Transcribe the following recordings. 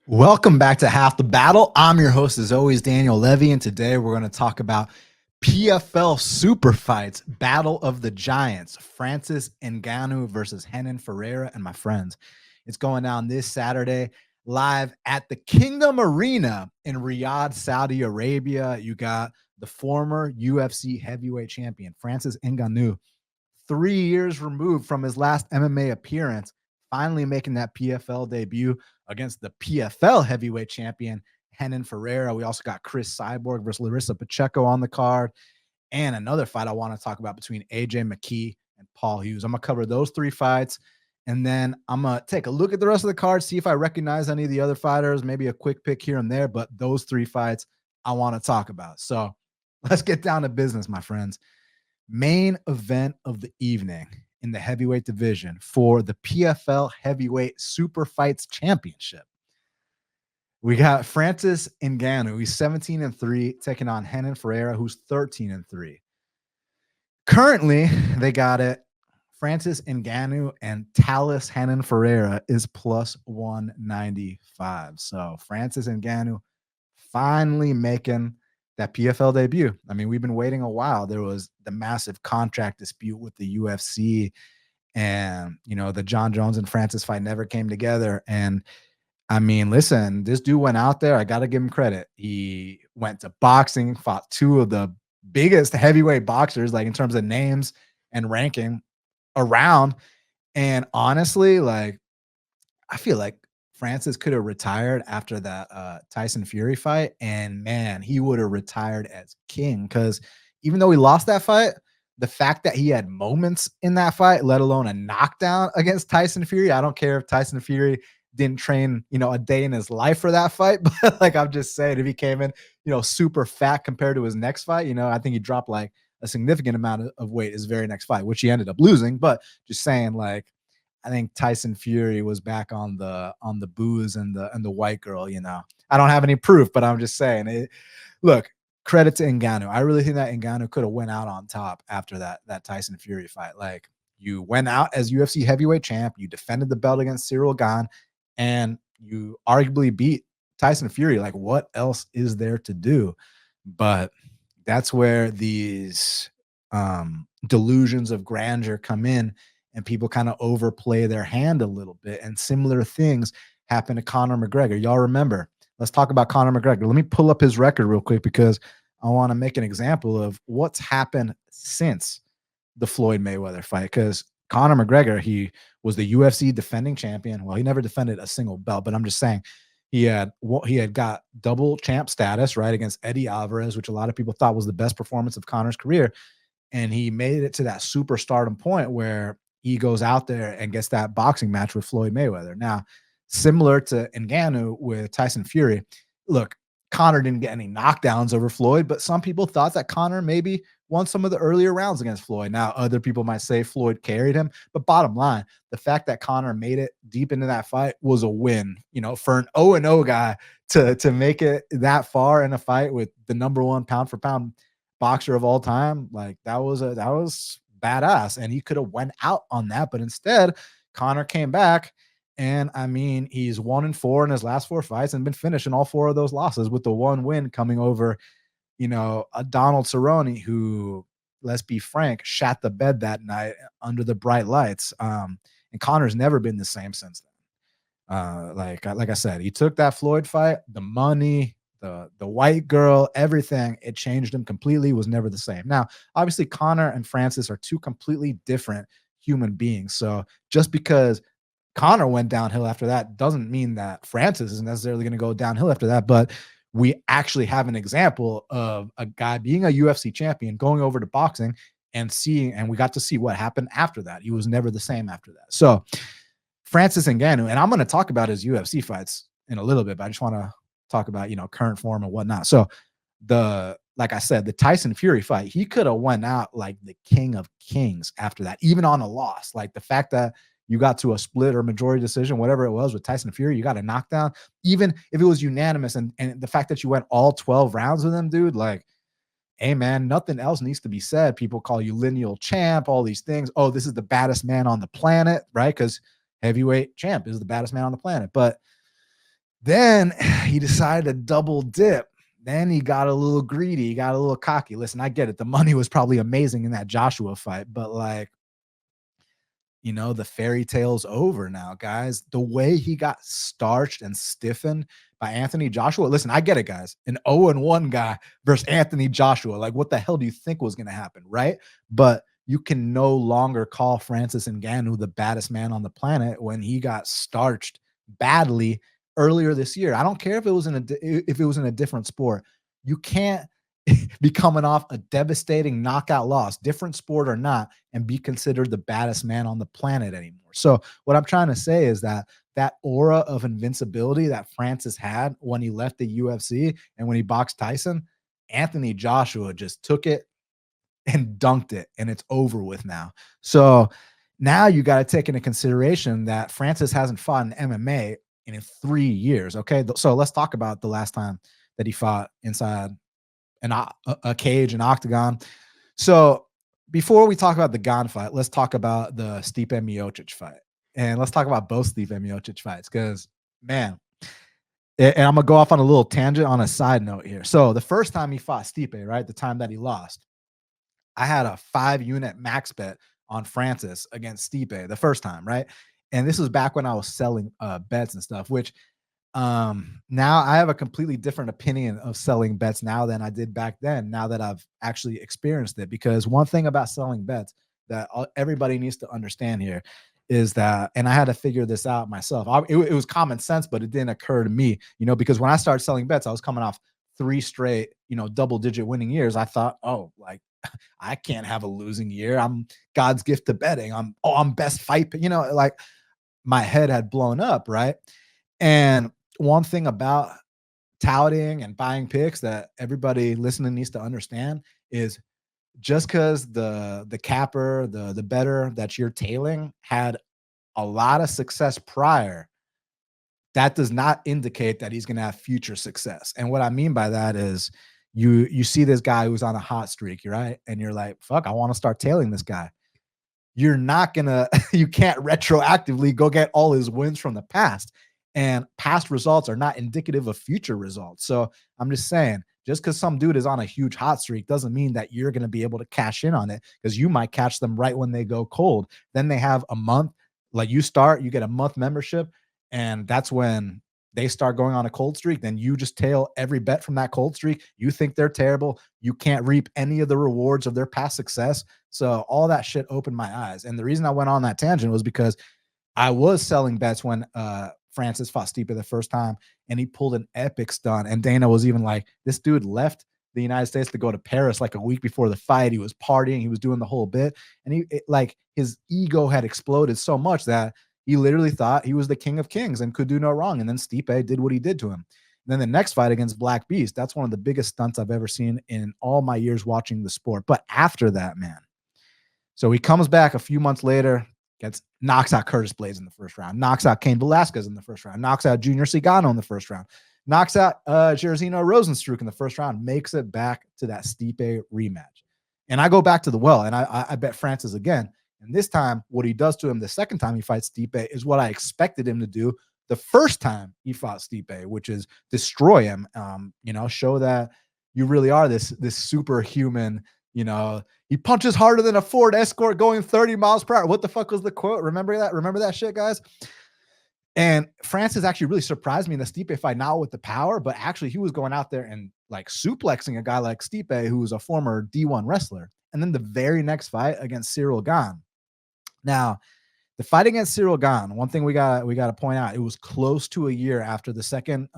Welcome back to Half the Battle. I'm your host, as always, Daniel Levy, and today we're going to talk about PFL super fights, Battle of the Giants, Francis Ngannou versus Renan Ferreira and my friends. It's going down this Saturday live at the Kingdom Arena in Riyadh, Saudi Arabia. You got the former UFC heavyweight champion, Francis Ngannou, 3 years removed from his last MMA appearance, finally making that PFL debut against the PFL heavyweight champion, Renan Ferreira. We also got Cris Cyborg versus Larissa Pacheco on the card. And another fight I want to talk about between AJ McKee and Paul Hughes. I'm going to cover those 3 fights. And then I'm going to take a look at the rest of the card, see if I recognize any of the other fighters, maybe a quick pick here and there. But those 3 fights I want to talk about. So let's get down to business, my friends. Main event of the evening in the heavyweight division for the PFL Heavyweight Super Fights Championship. We got Francis Ngannou. He's 17-3, taking on Renan Ferreira, who's 13-3. Currently, they got it. Francis Ngannou and Talus Renan Ferreira is plus 195. So Francis Ngannou finally making that PFL debut. I mean, we've been waiting a while. There was the massive contract dispute with the UFC, and the John Jones and Francis fight never came together. And I mean, listen, this dude went out there. I got to give him credit. He went to boxing, fought 2 of the biggest heavyweight boxers, like in terms of names and ranking around. And honestly, like, I feel like Francis could have retired after that Tyson Fury fight, and man, he would have retired as king, because even though he lost that fight, the fact that he had moments in that fight, let alone a knockdown against Tyson Fury, I don't care if Tyson Fury didn't train, a day in his life for that fight, but like I'm just saying, if he came in, super fat compared to his next fight, I think he dropped like a significant amount of weight his very next fight, which he ended up losing. But just saying, like, I think Tyson Fury was back on the booze and the white girl. I don't have any proof, but I'm just saying it. Look, credit to Ngannou. I really think that Ngannou could have went out on top after that Tyson Fury fight. Like, you went out as UFC heavyweight champ, you defended the belt against Cyril Gane, and you arguably beat Tyson Fury. Like, what else is there to do? But that's where these delusions of grandeur come in, and people kind of overplay their hand a little bit. And similar things happen to Conor McGregor. Y'all remember? Let's talk about Conor McGregor. Let me pull up his record real quick, because I want to make an example of what's happened since the Floyd Mayweather fight. Because Conor McGregor, he was the UFC defending champion. Well, he never defended a single belt, but I'm just saying he had got double champ status, right, against Eddie Alvarez, which a lot of people thought was the best performance of Conor's career. And he made it to that superstardom point where he goes out there and gets that boxing match with Floyd Mayweather. Now, similar to Ngannou with Tyson Fury, look, Conor didn't get any knockdowns over Floyd, but some people thought that Conor maybe won some of the earlier rounds against Floyd. Now, other people might say Floyd carried him, but bottom line, the fact that Conor made it deep into that fight was a win. For an 0-0 guy to make it that far in a fight with the #1 pound for pound boxer of all time, like, that was badass, and he could have went out on that, but instead Conor came back, and I mean, he's 1-4 in his last 4 fights and been finishing all 4 of those losses, with the 1 win coming over a Donald Cerrone, who, let's be frank, shat the bed that night under the bright lights. And Conor's never been the same since then. Like I said, he took that Floyd fight, the money, the white girl, everything, it changed him completely, was never the same. Now, obviously, Conor and Francis are 2 completely different human beings. So just because Conor went downhill after that doesn't mean that Francis is necessarily going to go downhill after that. But we actually have an example of a guy being a UFC champion, going over to boxing, and we got to see what happened after that. He was never the same after that. So Francis Ngannou, and I'm going to talk about his UFC fights in a little bit, but I just want to talk about, current form and whatnot. So like I said, the Tyson Fury fight, he could have went out like the king of kings after that, even on a loss. Like, the fact that you got to a split or majority decision, whatever it was with Tyson Fury, you got a knockdown, even if it was unanimous, and the fact that you went all 12 rounds with him, dude, like, hey man, nothing else needs to be said. People call you lineal champ, all these things. Oh, this is the baddest man on the planet, right? Because heavyweight champ is the baddest man on the planet. But Then he decided to double dip. Then he got a little greedy. He got a little cocky. Listen, I get it. The money was probably amazing in that Joshua fight, but like, the fairy tale's over now, guys. The way he got starched and stiffened by Anthony Joshua. Listen, I get it, guys. An 0-1 guy versus Anthony Joshua. Like, what the hell do you think was going to happen, right? But you can no longer call Francis Ngannou the baddest man on the planet when he got starched badly earlier this year. I don't care if it was in a different sport. You can't be coming off a devastating knockout loss, different sport or not, and be considered the baddest man on the planet anymore. So what I'm trying to say is that aura of invincibility that Francis had when he left the UFC and when he boxed Tyson, Anthony Joshua just took it and dunked it, and it's over with now. So now you got to take into consideration that Francis hasn't fought in MMA in 3 years. Okay, so let's talk about the last time that he fought inside a cage, an octagon. So before we talk about the Gon fight, let's talk about the Stipe Miocic fight, and let's talk about both Stipe Miocic fights because, man, and I'm gonna go off on a little tangent on a side note here. So the first time he fought Stipe, right, the time that he lost, I had a 5-unit max bet on Francis against Stipe the first time, right? And this was back when I was selling bets and stuff, which now I have a completely different opinion of selling bets now than I did back then, now that I've actually experienced it. Because one thing about selling bets that everybody needs to understand here is that, and I had to figure this out myself. It was common sense, but it didn't occur to me, because when I started selling bets, I was coming off 3 straight, double-digit winning years. I thought, oh, like, I can't have a losing year. I'm God's gift to betting. I'm best fight, like my head had blown up, right? And one thing about touting and buying picks that everybody listening needs to understand is just because the capper, the better that you're tailing had a lot of success prior, that does not indicate that he's going to have future success. And what I mean by that is you see this guy who's on a hot streak, right? And you're like, fuck, I want to start tailing this guy. You're not gonna you can't retroactively go get all his wins from the past, and past results are not indicative of future results. So I'm just saying, just because some dude is on a huge hot streak doesn't mean that you're going to be able to cash in on it, because you might catch them right when they go cold. Then they have a month, like you get a month membership, and that's when they start going on a cold streak. Then you just tail every bet from that cold streak. You think they're terrible, you can't reap any of the rewards of their past success. So all that shit opened my eyes. And the reason I went on that tangent was because I was selling bets when Francis fought Stipe the first time, and he pulled an epic stunt. And Dana was even like, this dude left the United States to go to Paris like a week before the fight. He was partying, he was doing the whole bit, and like his ego had exploded so much that he literally thought he was the king of kings and could do no wrong. And then Stipe did what he did to him. And then the next fight against Black Beast, that's one of the biggest stunts I've ever seen in all my years watching the sport. But after that, man, so he comes back a few months later, knocks out Curtis Blades in the first round, knocks out Cain Velasquez in the first round, knocks out Junior Cigano in the first round, knocks out Jairzinho Rozenstruik in the first round, makes it back to that Stipe rematch. And I go back to the well, and I bet Francis again. And this time, what he does to him the second time he fights Stipe is what I expected him to do the first time he fought Stipe, which is destroy him. Show that you really are this superhuman. He punches harder than a Ford Escort going 30 miles per hour. What the fuck was the quote? Remember that? Remember that shit, guys? And Francis actually really surprised me in the Stipe fight, not with the power, but actually he was going out there and like suplexing a guy like Stipe, who was a former D1 wrestler. And then the very next fight against Cyril Gane. Now, the fight against Cyril Gane, one thing we got to point out, it was close to a year after the second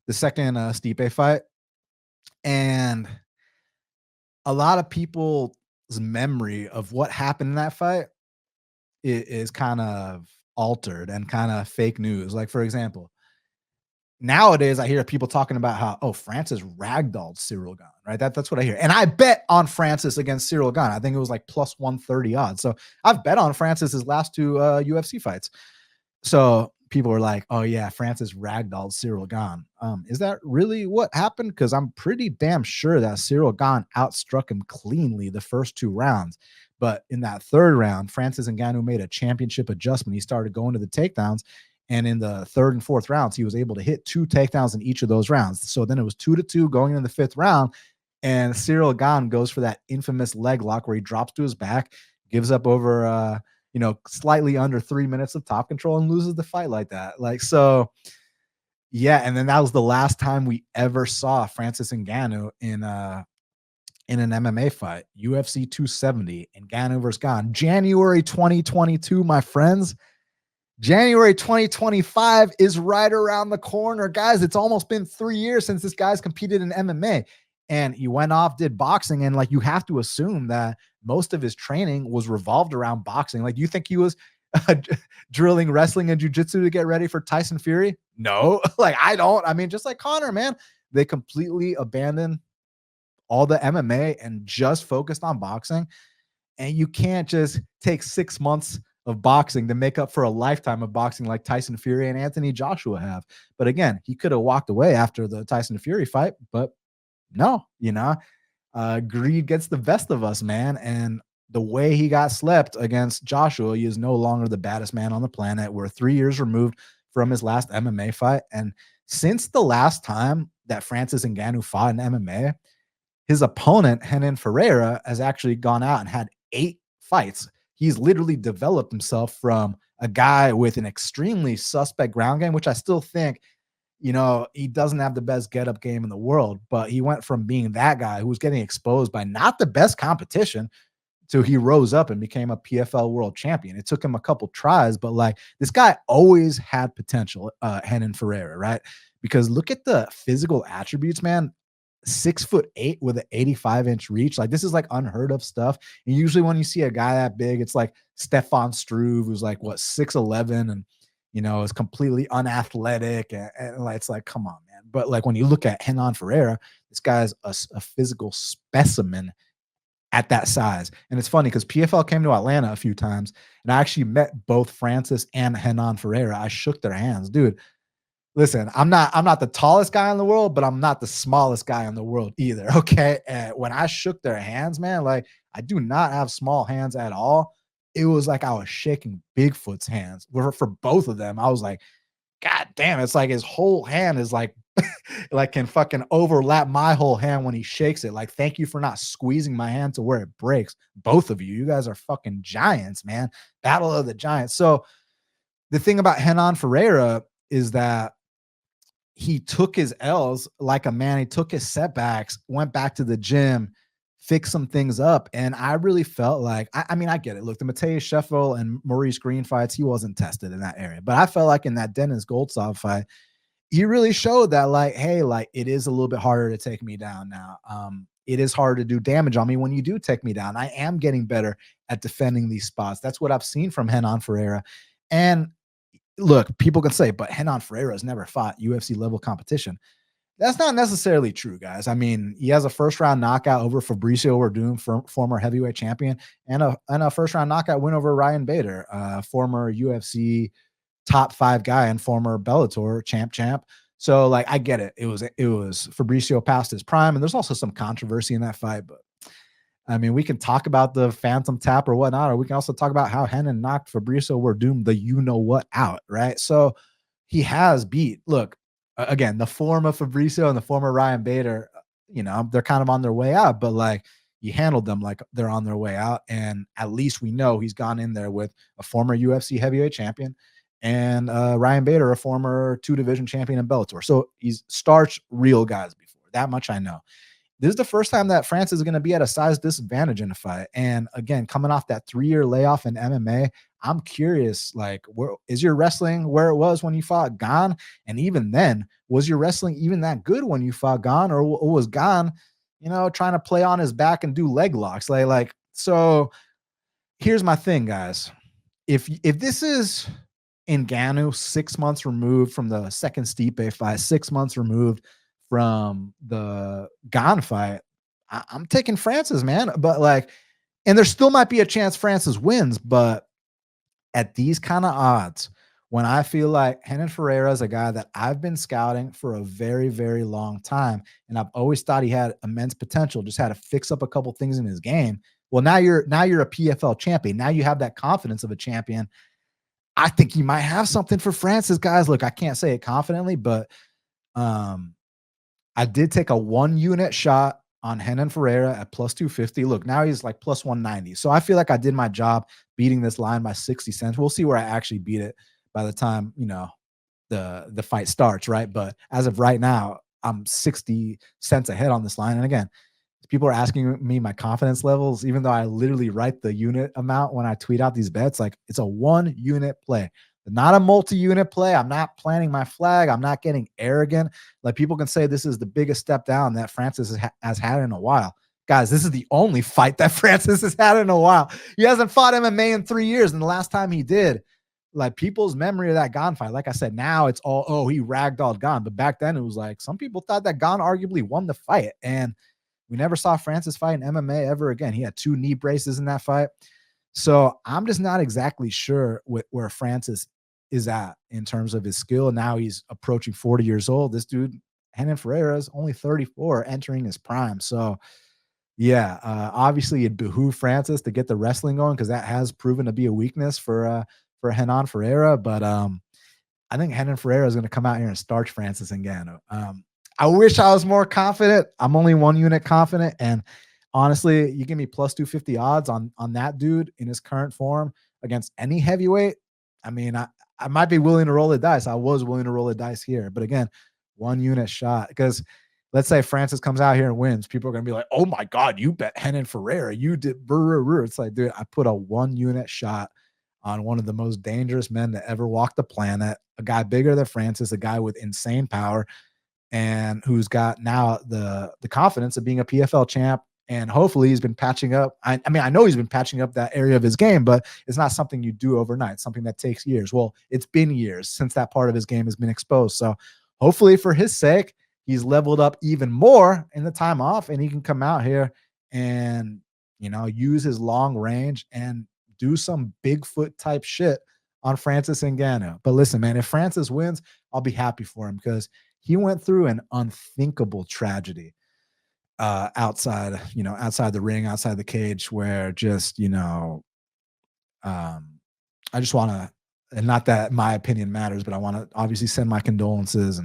Stipe fight. And a lot of people's memory of what happened in that fight is kind of altered and kind of fake news. Like, for example, nowadays I hear people talking about how, Francis ragdolled Cyril Gane, right? That's what I hear. And I bet on Francis against Cyril Gane. I think it was like plus 130 odds. So I've bet on Francis's last 2 UFC fights. So people are like, oh yeah, Francis ragdolled Cyril Gane. Is that really what happened? Because I'm pretty damn sure that Cyril Gane outstruck him cleanly the first 2 rounds. But in that third round, Francis Ngannou made a championship adjustment. He started going to the takedowns, And in the third and fourth rounds, he was able to hit 2 takedowns in each of those rounds. So then it was 2-2 going into the fifth round. And Cyril Gane goes for that infamous leg lock where he drops to his back, gives up over, slightly under 3 minutes of top control and loses the fight like that. Like, so yeah. And then that was the last time we ever saw Francis Ngannou in an MMA fight, UFC 270, Ngannou versus Gane, January 2022, my friends. January 2025 is right around the corner. Guys, it's almost been 3 years since this guy's competed in MMA. And he went off, did boxing, and like you have to assume that most of his training was revolved around boxing. Like, you think he was drilling wrestling and jiu-jitsu to get ready for Tyson Fury? No, like I don't. I mean, just like Conor, man, they completely abandoned all the MMA and just focused on boxing. And you can't just take 6 months of boxing to make up for a lifetime of boxing like Tyson Fury and Anthony Joshua have. But again, he could have walked away after the Tyson Fury fight, but no, greed gets the best of us, man. And the way he got slept against Joshua, he is no longer the baddest man on the planet. We're 3 years removed from his last MMA fight. And since the last time that Francis Ngannou fought in MMA, his opponent, Renan Ferreira, has actually gone out and had 8 fights. He's literally developed himself from a guy with an extremely suspect ground game, which I still think, he doesn't have the best get-up game in the world, but he went from being that guy who was getting exposed by not the best competition to he rose up and became a PFL world champion. It took him a couple tries, but like this guy always had potential, Renan Ferreira, right? Because look at the physical attributes, man. 6'8" with an 85-inch reach. Like, this is like unheard of stuff. And usually when you see a guy that big, it's like Stefan Struve, who's like 6'11" and is completely unathletic. And like, it's like, come on, man. But like when you look at Renan Ferreira, this guy's a physical specimen at that size. And it's funny because PFL came to Atlanta a few times, and I actually met both Francis and Renan Ferreira. I shook their hands, dude. Listen, I'm not the tallest guy in the world, but I'm not the smallest guy in the world either. Okay. And when I shook their hands, man, like I do not have small hands at all. It was like I was shaking Bigfoot's hands. For both of them, I was like, God damn, it's like his whole hand is like, like can fucking overlap my whole hand when he shakes it. Like, thank you for not squeezing my hand to where it breaks. Both of you. You guys are fucking giants, man. Battle of the Giants. So the thing about Renan Ferreira is that he took his L's like a man. He took his setbacks, went back to the gym, fixed some things up. And I really felt like, I mean, I get it. Look, the Mateus Sheffield and Maurice Green fights, he wasn't tested in that area. But I felt like in that Dennis Goldsov fight, he really showed that, like, hey, like, it is a little bit harder to take me down now. It is hard to do damage on me when you do take me down. I am getting better at defending these spots. That's what I've seen from Renan Ferreira. And look, people can say, but Renan Ferreira has never fought UFC level competition. That's not necessarily true, guys. I mean, he has a first round knockout over Fabricio Werdum, former heavyweight champion, and a first round knockout win over Ryan Bader, former UFC top 5 guy and former Bellator champ. So like, I get it. It was Fabricio past his prime, and there's also some controversy in that fight, but I mean, we can talk about the phantom tap or whatnot, or we can also talk about how Renan knocked Fabricio Werdum the out, right? So he has beat, look, again, the former Fabricio and the former Ryan Bader, they're kind of on their way out, but like, you handled them like they're on their way out. And at least we know he's gone in there with a former UFC heavyweight champion and Ryan Bader, a former 2-division champion in Bellator. So he's starched real guys before. That much I know. This is the first time that Francis is going to be at a size disadvantage in a fight. And again, coming off that 3-year layoff in MMA, I'm curious, like, where is your wrestling where it was when you fought Gane? And even then, was your wrestling even that good when you fought Gane, or was Gane, trying to play on his back and do leg locks? So here's my thing, guys. If this is Ngannou 6 months removed from the second Stipe fight, 6 months removed from the Gane fight, I'm taking Francis, man. But like, and there still might be a chance Francis wins, but at these kind of odds, when I feel like Renan Ferreira is a guy that I've been scouting for a very, very long time, and I've always thought he had immense potential, just had to fix up a couple things in his game. Well, now you're a PFL champion. Now you have that confidence of a champion. I think he might have something for Francis, guys. Look, I can't say it confidently, but I did take a 1-unit shot on Renan Ferreira at plus 250. Look, now he's like plus 190. So I feel like I did my job beating this line by 60 cents. We'll see where I actually beat it by the time, the fight starts, right? But as of right now, I'm 60 cents ahead on this line. And again, people are asking me my confidence levels, even though I literally write the unit amount when I tweet out these bets. Like, it's a 1-unit play, not a multi-unit play. I'm not planting my flag. I'm not getting arrogant. Like, people can say this is the biggest step down that Francis has had in a while. Guys, this is the only fight that Francis has had in a while. He hasn't fought MMA in 3 years. And the last time he did, like, people's memory of that Gane fight, like I said, now it's all, oh, he ragdolled Gane. But back then it was like, some people thought that Gane arguably won the fight. And we never saw Francis fight in MMA ever again. He had 2 knee braces in that fight. So I'm just not exactly sure where Francis is at in terms of his skill. Now he's approaching 40 years old. This dude, Renan Ferreira, is only 34, entering his prime. So yeah, obviously it behooved Francis to get the wrestling going, because that has proven to be a weakness for Renan Ferreira. But I think Renan Ferreira is going to come out here and starch Francis Ngannou. I wish I was more confident. I'm only 1-unit confident. And honestly, you give me plus 250 odds on that dude in his current form against any heavyweight. I mean, I might be willing to roll the dice. I was willing to roll the dice here. But again, 1-unit shot. Because let's say Francis comes out here and wins. People are going to be like, oh my God, you bet Renan Ferreira. You did. It's like, dude, I put a 1-unit shot on one of the most dangerous men to ever walk the planet, a guy bigger than Francis, a guy with insane power, and who's got now the confidence of being a PFL champ. And hopefully he's been patching up. I mean, I know he's been patching up that area of his game, but it's not something you do overnight. It's something that takes years. Well, it's been years since that part of his game has been exposed. So hopefully for his sake, he's leveled up even more in the time off, and he can come out here and, use his long range and do some Bigfoot type shit on Francis Ngannou. But listen, man, if Francis wins, I'll be happy for him, because he went through an unthinkable tragedy outside the ring, outside the cage, where just, I just want to, and not that my opinion matters, but I want to obviously send my condolences,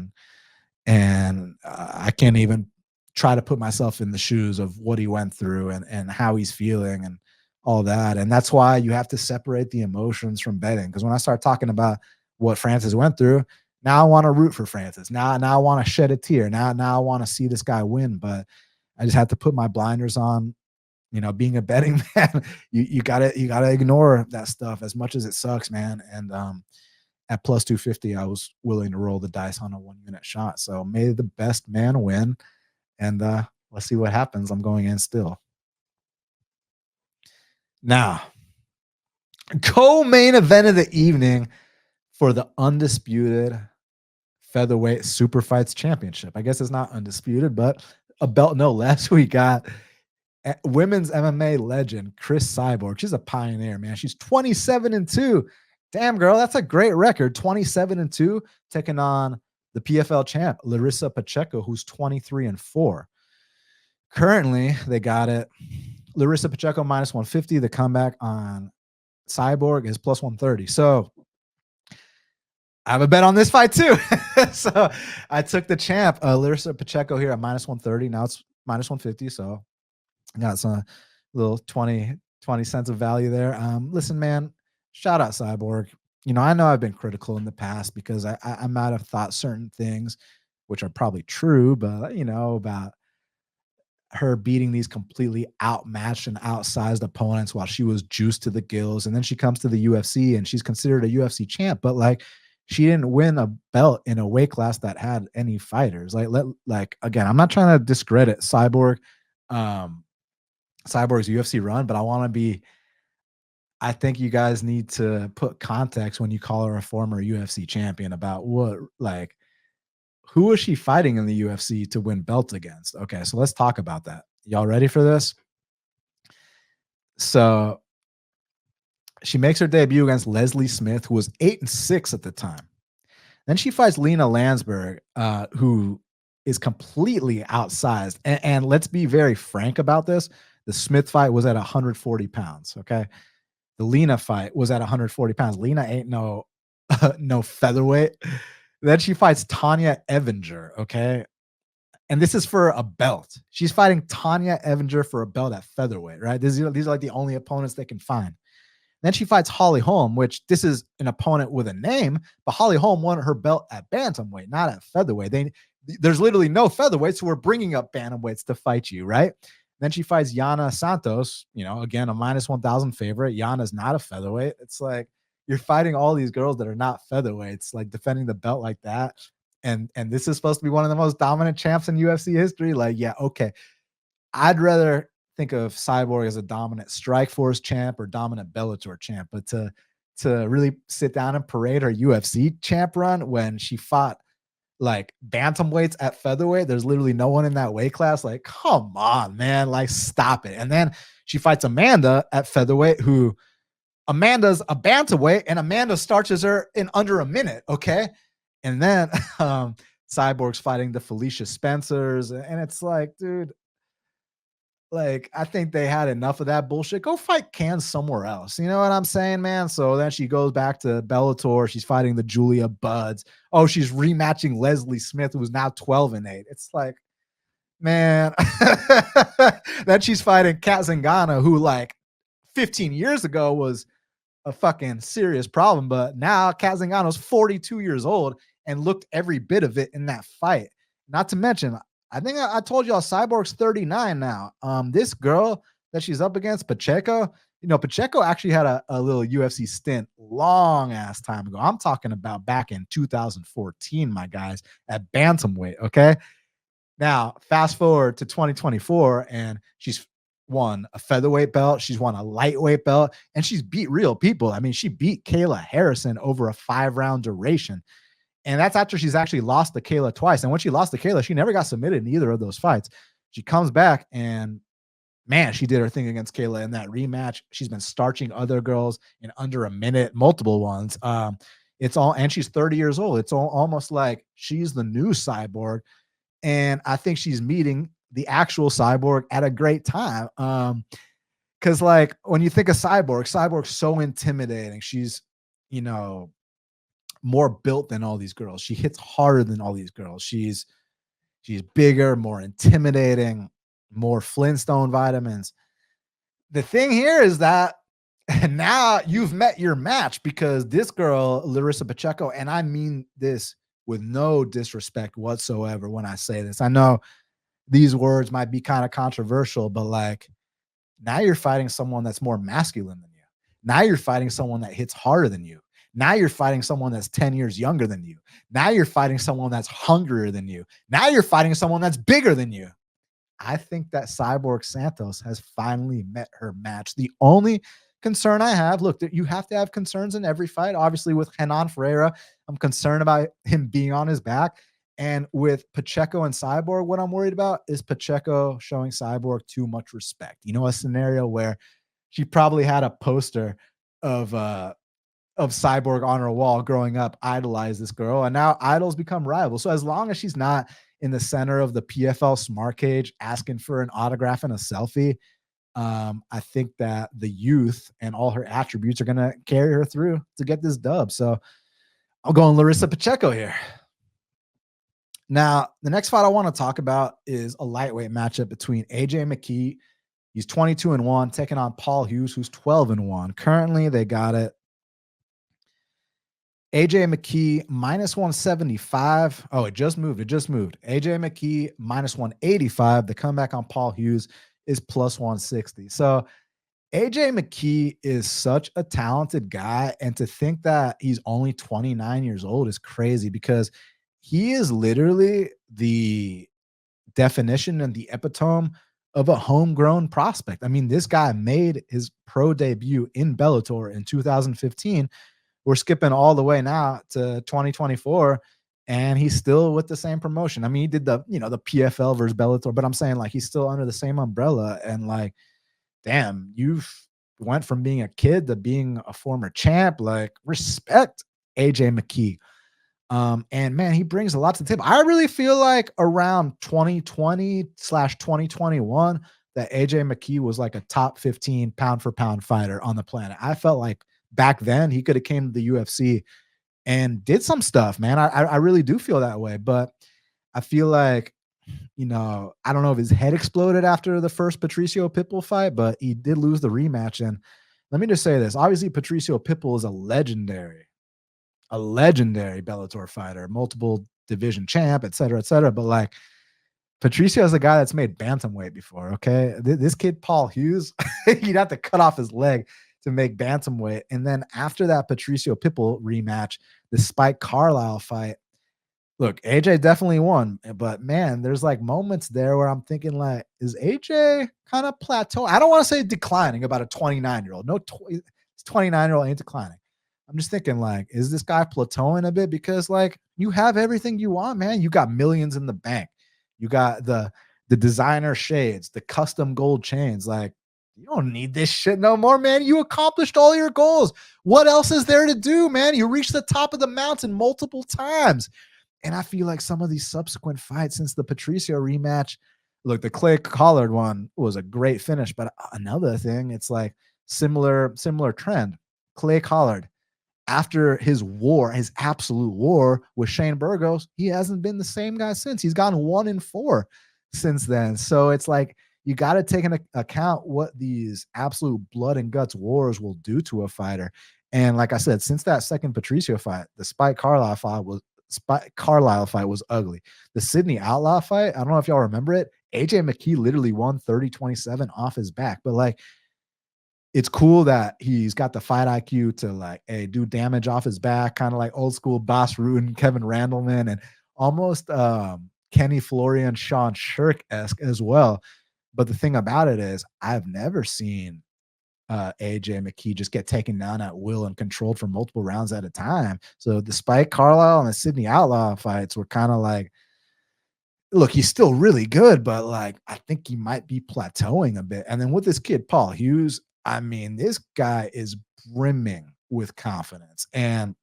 and I can't even try to put myself in the shoes of what he went through and how he's feeling and all that. And that's why you have to separate the emotions from betting. Because when I start talking about what Francis went through, now I want to root for Francis. Now I want to shed a tear. Now I want to see this guy win. But I just have to put my blinders on. Being a betting man, you gotta ignore that stuff, as much as it sucks, man. And at plus 250, I was willing to roll the dice on a 1-unit shot. So may the best man win. And let's see what happens. I'm going in still. Now, co-main event of the evening for the undisputed featherweight super fights championship. I guess it's not undisputed, but a belt no less. We got women's MMA legend Cris Cyborg. She's a pioneer, man. She's 27-2. Damn, girl, that's a great record. 27-2, taking on the PFL champ Larissa Pacheco, who's 23-4. Currently, they got it. Larissa Pacheco minus 150. The comeback on Cyborg is plus 130. So I have a bet on this fight too. So I took the champ, Larissa Pacheco, here at minus 130. Now it's minus 150. So I got some little 20 cents of value there. Listen, man, shout out Cyborg. I know I've been critical in the past because I might have thought certain things, which are probably true, but about her beating these completely outmatched and outsized opponents while she was juiced to the gills. And then she comes to the UFC and she's considered a UFC champ, but like, she didn't win a belt in a weight class that had any fighters. Again, I'm not trying to discredit Cyborg's UFC run, but I think you guys need to put context when you call her a former UFC champion about who was she fighting in the UFC to win belts against? Okay, so let's talk about that. Y'all ready for this? So she makes her debut against Leslie Smith, who was 8-6 at the time. Then she fights Lena Landsberg, who is completely outsized. And let's be very frank about this. The Smith fight was at 140 pounds, okay? The Lena fight was at 140 pounds. Lena ain't no no featherweight. Then she fights Tanya Evinger, okay? And this is for a belt. She's fighting Tanya Evinger for a belt at featherweight, right? These are like the only opponents they can find. Then she fights Holly Holm, which this is an opponent with a name, but Holly Holm won her belt at bantamweight, not at featherweight. There's literally no featherweight, so we're bringing up bantamweights to fight you, right? Then she fights Yana Santos, again, a minus 1,000 favorite. Yana's not a featherweight. It's like you're fighting all these girls that are not featherweights, like defending the belt like that. And this is supposed to be one of the most dominant champs in UFC history. Like, yeah, okay. I'd rather think of Cyborg as a dominant Strikeforce champ or dominant Bellator champ, but to really sit down and parade her UFC champ run when she fought like bantamweights at featherweight, there's literally no one in that weight class. Like, come on, man, like stop it. And then she fights Amanda at featherweight, who Amanda's a bantamweight, and Amanda starches her in under a minute. Okay. And then Cyborg's fighting the Felicia Spencers. And it's like, dude, like, I think they had enough of that bullshit. Go fight Can somewhere else. You know what I'm saying, man? So then she goes back to Bellator. She's fighting the Julia Buds. Oh, she's rematching Leslie Smith, who's now 12-8. It's like, man. Then she's fighting Kat Zingano, who like 15 years ago was a fucking serious problem. But now Kat Zingano's 42 years old and looked every bit of it in that fight. Not to mention, I think I told y'all Cyborg's 39 now. This girl that she's up against, Pacheco, Pacheco actually had a little UFC stint long ass time ago. I'm talking about back in 2014, my guys, at bantamweight. Okay. Now, fast forward to 2024, and she's won a featherweight belt. She's won a lightweight belt, and she's beat real people. I mean, she beat Kayla Harrison over a 5-round duration. And that's after she's actually lost to Kayla twice. And when she lost to Kayla, she never got submitted in either of those fights. She comes back and, man, she did her thing against Kayla in that rematch. She's been starching other girls in under a minute, multiple ones. And she's 30 years old. It's almost like she's the new Cyborg. And I think she's meeting the actual Cyborg at a great time. Because like when you think of Cyborg's so intimidating. She's, more built than all these girls. She hits harder than all these girls. She's bigger, more intimidating, more Flintstone vitamins. The thing here is that now you've met your match, because this girl, Larissa Pacheco, and I mean this with no disrespect whatsoever when I say this. I know these words might be kind of controversial, but like, now you're fighting someone that's more masculine than you. Now you're fighting someone that hits harder than you. Now you're fighting someone that's 10 years younger than you. Now you're fighting someone that's hungrier than you. Now you're fighting someone that's bigger than you. I think that Cyborg Santos has finally met her match. The only concern I have, look, you have to have concerns in every fight. Obviously, with Renan Ferreira, I'm concerned about him being on his back. And with Pacheco and Cyborg, what I'm worried about is Pacheco showing Cyborg too much respect. A scenario where she probably had a poster of Cyborg on her wall growing up, idolized this girl, and now idols become rivals. So as long as she's not in the center of the PFL smart cage asking for an autograph and a selfie, I think that the youth and all her attributes are going to carry her through to get this dub. So I'll go on Larissa Pacheco here. Now, the next fight I want to talk about is a lightweight matchup between AJ McKee. He's 22-1, taking on Paul Hughes, who's 12-1. Currently, they got it AJ McKee minus 175. Oh, it just moved. AJ McKee minus 185. The comeback on Paul Hughes is plus 160. So AJ McKee is such a talented guy. And to think that he's only 29 years old is crazy, because he is literally the definition and the epitome of a homegrown prospect. I mean, this guy made his pro debut in Bellator in 2015. We're skipping all the way now to 2024, and he's still with the same promotion. I mean, he did the PFL versus Bellator, but I'm saying like he's still under the same umbrella. And like, damn, you've went from being a kid to being a former champ. Like, respect AJ McKee. And man, he brings a lot to the table. I really feel like around 2020/2021, that AJ McKee was like a top 15 pound for pound fighter on the planet. I felt like back then he could have came to the UFC and did some stuff, man. I really do feel that way, but I feel like, I don't know if his head exploded after the first Patricio Pitbull fight, but he did lose the rematch. And let me just say this: obviously, Patricio Pitbull is a legendary Bellator fighter, multiple division champ, et cetera, et cetera. But like, Patricio is a guy that's made bantamweight before. Okay, this kid Paul Hughes, he'd have to cut off his leg to make bantamweight. And then after that Patricio Pitbull rematch, the Spike Carlisle fight, look, AJ definitely won, but man, there's like moments there where I'm thinking, like, is AJ kind of plateau? I don't want to say declining about a 29-year-old. No, 29-year-old ain't declining. I'm just thinking, like, is this guy plateauing a bit? Because like, you have everything you want, man. You got millions in the bank. You got the designer shades, the custom gold chains. Like, you don't need this shit no more, man. You accomplished all your goals. What else is there to do, man? You reached the top of the mountain multiple times. And I feel like some of these subsequent fights since the Patricio rematch, look, the Clay Collard one was a great finish, but another thing, it's like similar trend. Clay Collard, after his absolute war with Shane Burgos, he hasn't been the same guy since. He's gone 1-4 since then. So it's like, you got to take into account what these absolute blood and guts wars will do to a fighter. And like I said, since that second Patricio fight, the Spike Carlisle fight was ugly. The Sydney Outlaw fight, I don't know if y'all remember it. AJ McKee literally won 30-27 off his back. But like, it's cool that he's got the fight IQ to like, hey, do damage off his back, kind of like old school Boss Rutan, Kevin Randleman, and almost Kenny Florian, Sean Shirk-esque as well. But the thing about it is, I've never seen AJ McKee just get taken down at will and controlled for multiple rounds at a time. So despite Carlisle and the Sydney Outlaw fights were kind of like, look, he's still really good, but like, I think he might be plateauing a bit. And then with this kid, Paul Hughes, I mean, this guy is brimming with confidence. And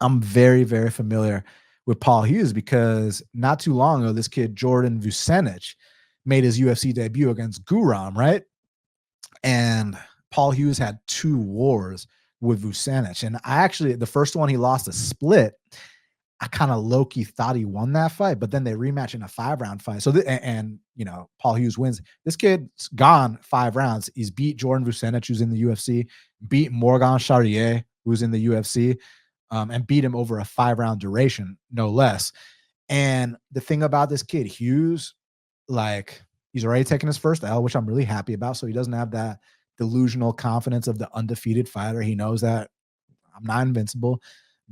I'm very, very familiar with Paul Hughes because not too long ago, this kid, Jordan Vucenic, made his UFC debut against Guram, right? And Paul Hughes had 2 wars with Vucenic. And I actually, the first one he lost a split, I kind of low-key thought he won that fight, but then they rematch in a 5-round fight. So, Paul Hughes wins. This kid's gone 5 rounds. He's beat Jordan Vucenic, who's in the UFC, beat Morgan Charrier, who's in the UFC, and beat him over a 5-round duration, no less. And the thing about this kid, Hughes, like, he's already taken his first L, which I'm really happy about. So he doesn't have that delusional confidence of the undefeated fighter. He knows that I'm not invincible.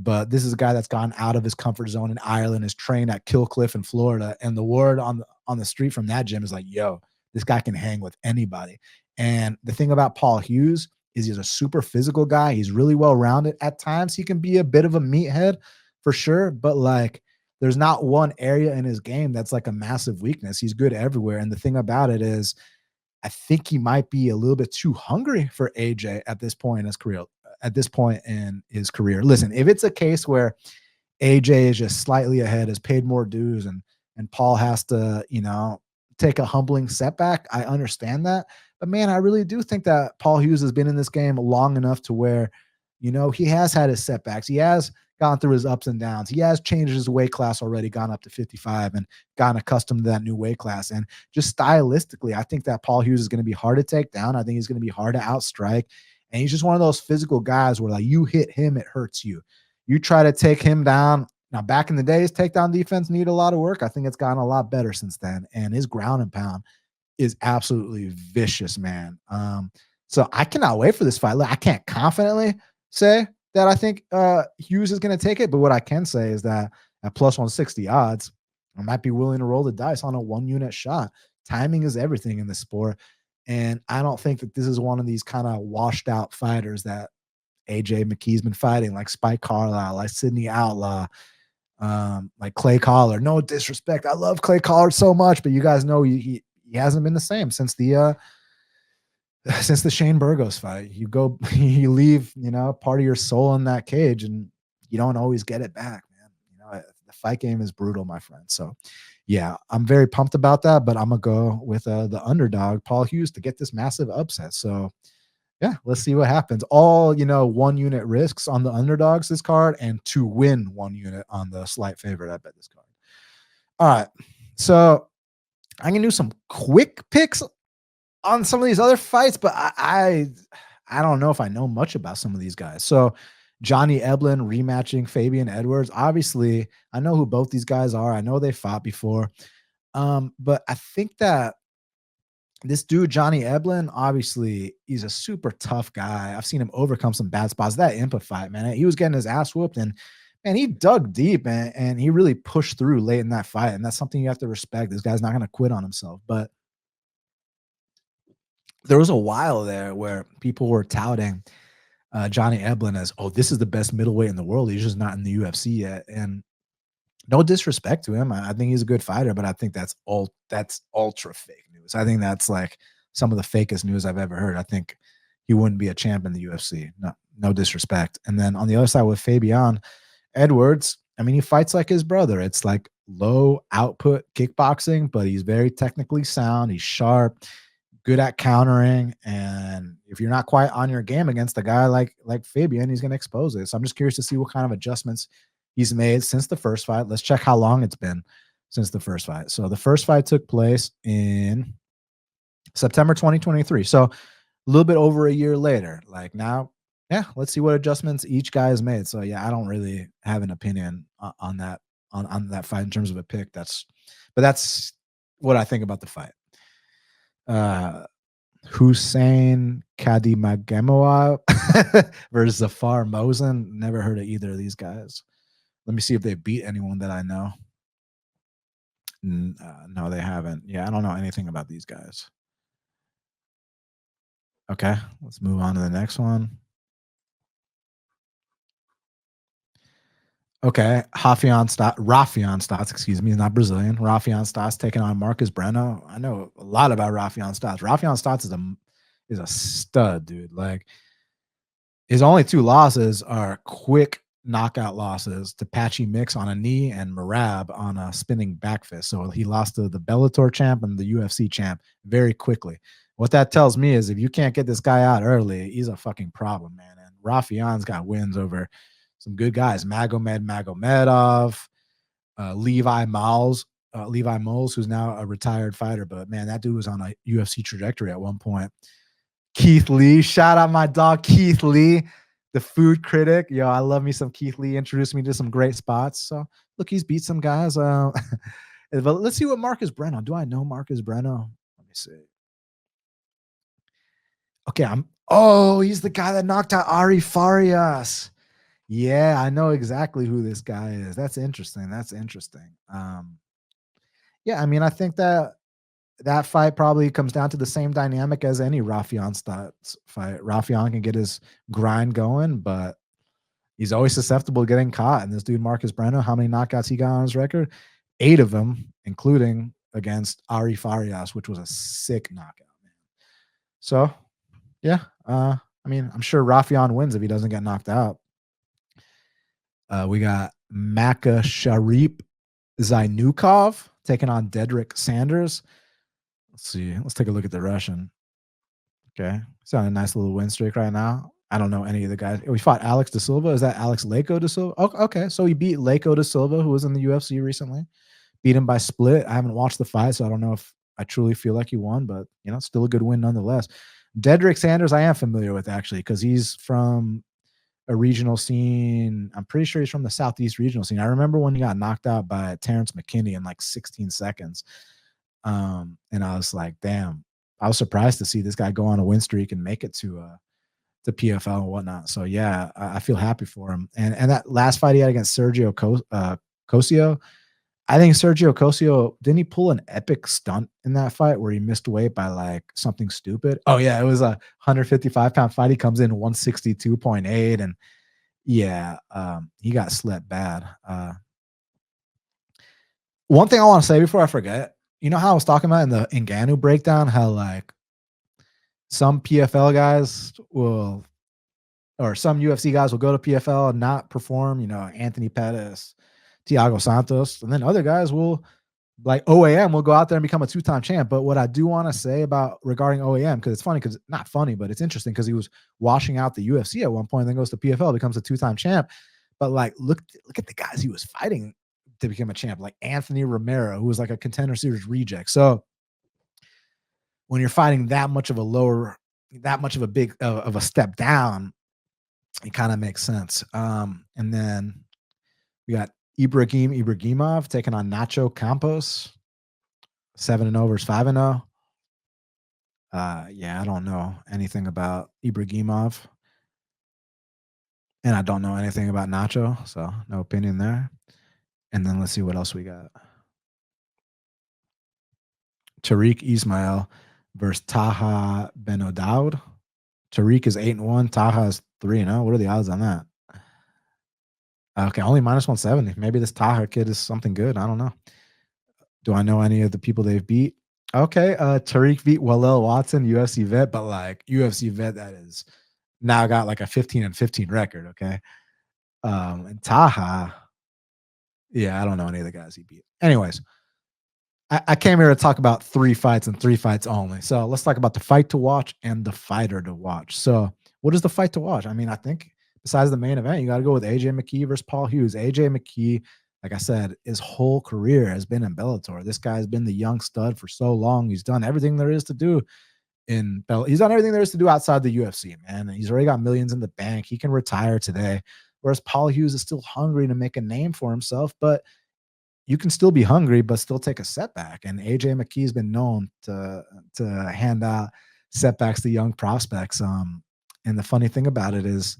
But this is a guy that's gone out of his comfort zone in Ireland, is trained at Killcliff in Florida. And the word on the street from that gym is like, yo, this guy can hang with anybody. And the thing about Paul Hughes is he's a super physical guy. He's really well-rounded. At times, he can be a bit of a meathead for sure. But like, there's not one area in his game that's like a massive weakness. He's good everywhere. And the thing about it is, I think he might be a little bit too hungry for AJ at this point in his career. Listen, if it's a case where AJ is just slightly ahead, has paid more dues, and Paul has to, take a humbling setback, I understand that. But man, I really do think that Paul Hughes has been in this game long enough to where, he has had his setbacks. He has gone through his ups and downs. He has changed his weight class already, gone up to 55 and gotten accustomed to that new weight class. And just stylistically, I think that Paul Hughes is going to be hard to take down. I think he's going to be hard to outstrike. And he's just one of those physical guys where like, you hit him, it hurts you. You try to take him down. Now, back in the days, takedown defense needed a lot of work. I think it's gotten a lot better since then. And his ground and pound is absolutely vicious, man. So I cannot wait for this fight. I can't confidently say that I think Hughes is going to take it, but what I can say is that at plus 160 odds, I might be willing to roll the dice on a 1-unit shot. Timing is everything in this sport. And I don't think that this is one of these kind of washed out fighters that AJ McKee's been fighting, like Spike Carlisle, like Sydney Outlaw, like Clay Collard. No disrespect. I love Clay Collard so much, but you guys know he hasn't been the same since the Shane Burgos fight. You leave, part of your soul in that cage, and you don't always get it back, man. The fight game is brutal, my friend. So yeah, I'm very pumped about that, but I'm gonna go with the underdog, Paul Hughes, to get this massive upset. So yeah, let's see what happens. All 1 unit risks on the underdogs this card, and to win 1 unit on the slight favorite. I bet this card. All right, so I can do some quick picks on some of these other fights, but I don't know if I know much about some of these guys. So Johnny Eblen rematching Fabian Edwards. Obviously, I know who both these guys are. I know they fought before. But I think that this dude, Johnny Eblen, obviously, he's a super tough guy. I've seen him overcome some bad spots. That Impa fight, man, he was getting his ass whooped, and he dug deep, and he really pushed through late in that fight. And that's something you have to respect. This guy's not going to quit on himself. But there was a while there where people were touting Johnny Eblen as, oh, this is the best middleweight in the world. He's just not in the UFC yet. And no disrespect to him. I think he's a good fighter, but I think that's ultra fake news. I think that's like some of the fakest news I've ever heard. I think he wouldn't be a champ in the UFC. No disrespect. And then on the other side with Fabian Edwards, I mean, he fights like his brother. It's like low output kickboxing, but he's very technically sound. He's sharp, good at countering. And if you're not quite on your game against a guy like Fabian, he's going to expose it. So I'm just curious to see what kind of adjustments he's made since the first fight. Let's check how long it's been since the first fight. So the first fight took place in September 2023. So a little bit over a year later. Like now, yeah, let's see what adjustments each guy has made. So yeah, I don't really have an opinion on that fight in terms of a pick. But that's what I think about the fight. Hussein Kadimagamoa versus Zafar Mosen. Never heard of either of these guys. Let me see if they beat anyone that I know. No, they haven't. Yeah, I don't know anything about these guys. Okay, let's move on to the next one. Okay, Rafion Stotts, excuse me, not Brazilian. Rafion Stotts taking on Marcus Breno. I know a lot about Rafion Stotts. Rafion Stotts is a stud, dude. Like his only two losses are quick knockout losses to Patchy Mix on a knee and Marab on a spinning back fist. So he lost to the Bellator champ and the UFC champ very quickly. What that tells me is if you can't get this guy out early, he's a fucking problem, man. And Rafion's got wins over some good guys. Magomedov, Levi Moles, who's now a retired fighter. But man, that dude was on a UFC trajectory at one point. Keith Lee, shout out my dog Keith Lee, the food critic. Yo, I love me some Keith Lee. Introduced me to some great spots. So look, he's beat some guys. But let's see what Marcus Breno. Do I know Marcus Breno? Let me see. Okay, he's the guy that knocked out Ari Farias. Yeah, I know exactly who this guy is. That's interesting. Yeah, I mean, I think that fight probably comes down to the same dynamic as any Rafion Stotts fight. Rafion can get his grind going, but he's always susceptible to getting caught. And this dude, Marcus Breno, how many knockouts he got on his record? 8 of them, including against Ari Farias, which was a sick knockout, man. So, yeah, I mean, I'm sure Rafion wins if he doesn't get knocked out. We got Maka Sharip Zainukov taking on Dedrick Sanders. Let's see. Let's take a look at the Russian. Okay. He's on a nice little win streak right now. I don't know any of the guys. We fought Alex De Silva. Is that Alex Leko De Silva? Oh, okay. So he beat Leko De Silva, who was in the UFC recently. Beat him by split. I haven't watched the fight, so I don't know if I truly feel like he won, but still a good win nonetheless. Dedrick Sanders, I am familiar with actually, because he's from a regional scene. I'm pretty sure he's from the Southeast regional scene. I remember when he got knocked out by Terrence McKinney in like 16 seconds. And I was like, damn, I was surprised to see this guy go on a win streak and make it to PFL and whatnot. So yeah, I feel happy for him. And that last fight he had against Sergio Cosio, I think Sergio Cosio, didn't he pull an epic stunt in that fight where he missed weight by like something stupid? Oh yeah, it was a 155-pound fight. He comes in 162.8, and yeah, he got slept bad. One thing I want to say before I forget, you know how I was talking about in the Ngannou breakdown, how like some PFL guys will, or some UFC guys will go to PFL and not perform, Anthony Pettis, Thiago Santos, and then other guys will, like OAM, will go out there and become a 2-time champ. But what I do want to say about regarding OAM, because it's funny, because not funny, but it's interesting because he was washing out the UFC at one point, then goes to PFL, becomes a 2-time champ. But like, look at the guys he was fighting to become a champ, like Anthony Romero, who was like a Contender Series reject. So when you're fighting that much of a big of a step down, it kind of makes sense. And then we got Ibragimov taking on Nacho Campos, 7-0 versus 5-0. Yeah, I don't know anything about Ibragimov, and I don't know anything about Nacho, so no opinion there. And then let's see what else we got. Tariq Ismail versus Taha Benodaud. Tariq is 8-1. Taha is 3-0. What are the odds on that? Okay, only -170. Maybe this Taha kid is something good. I don't know. Do I know any of the people they've beat? Okay, Tariq beat Walel Watson, UFC vet, but like UFC vet that is now got like a 15-15 record. Okay, and Taha, yeah, I don't know any of the guys he beat. Anyways, I came here to talk about 3 fights and 3 fights only. So let's talk about the fight to watch and the fighter to watch. So what is the fight to watch? I mean, I think besides the main event, you got to go with AJ McKee versus Paul Hughes. AJ McKee, like I said, his whole career has been in Bellator. This guy's been the young stud for so long. He's done everything there is to do in Bellator. He's done everything there is to do outside the UFC, man. He's already got millions in the bank. He can retire today. Whereas Paul Hughes is still hungry to make a name for himself, but you can still be hungry, but still take a setback. And AJ McKee has been known to hand out setbacks to young prospects. And the funny thing about it is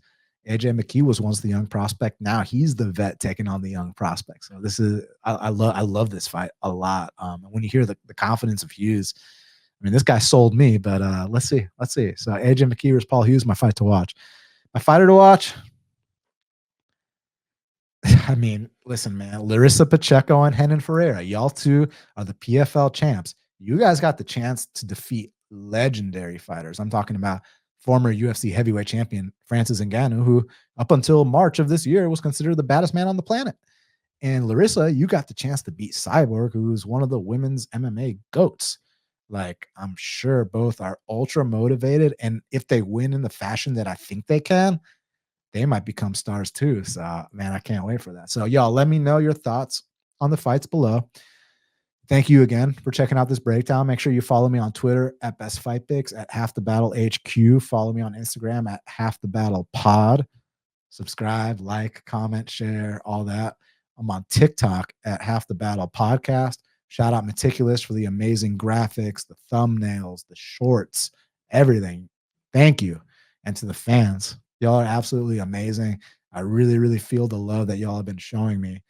AJ McKee was once the young prospect. Now he's the vet taking on the young prospect. So this is, I love this fight a lot. When you hear the confidence of Hughes, I mean, this guy sold me, but let's see. So AJ McKee versus Paul Hughes, my fight to watch. My fighter to watch, I mean, listen, man, Larissa Pacheco and Renan Ferreira, y'all two are the PFL champs. You guys got the chance to defeat legendary fighters. I'm talking about former UFC heavyweight champion Francis Ngannou, who up until March of this year was considered the baddest man on the planet. And Larissa, you got the chance to beat Cyborg, who's one of the women's MMA goats. Like, I'm sure both are ultra motivated. And if they win in the fashion that I think they can, they might become stars too. So, man, I can't wait for that. So, y'all, let me know your thoughts on the fights below. Thank you again for checking out this breakdown. Make sure you follow me on Twitter at Best Fight Picks, at Half the Battle HQ. Follow me on Instagram at Half the Battle Pod. Subscribe, like, comment, share, all that. I'm on TikTok at Half the Battle Podcast. Shout out Meticulous for the amazing graphics, the thumbnails, the shorts, everything. Thank you. And to the fans, y'all are absolutely amazing. I really, really feel the love that y'all have been showing me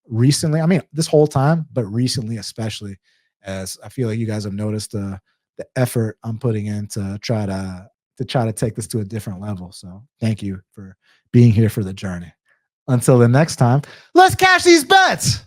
recently. I mean, this whole time, but recently especially, as I feel like you guys have noticed the effort I'm putting in to try to take this to a different level. So thank you for being here for the journey. Until the next time, let's cash these bets.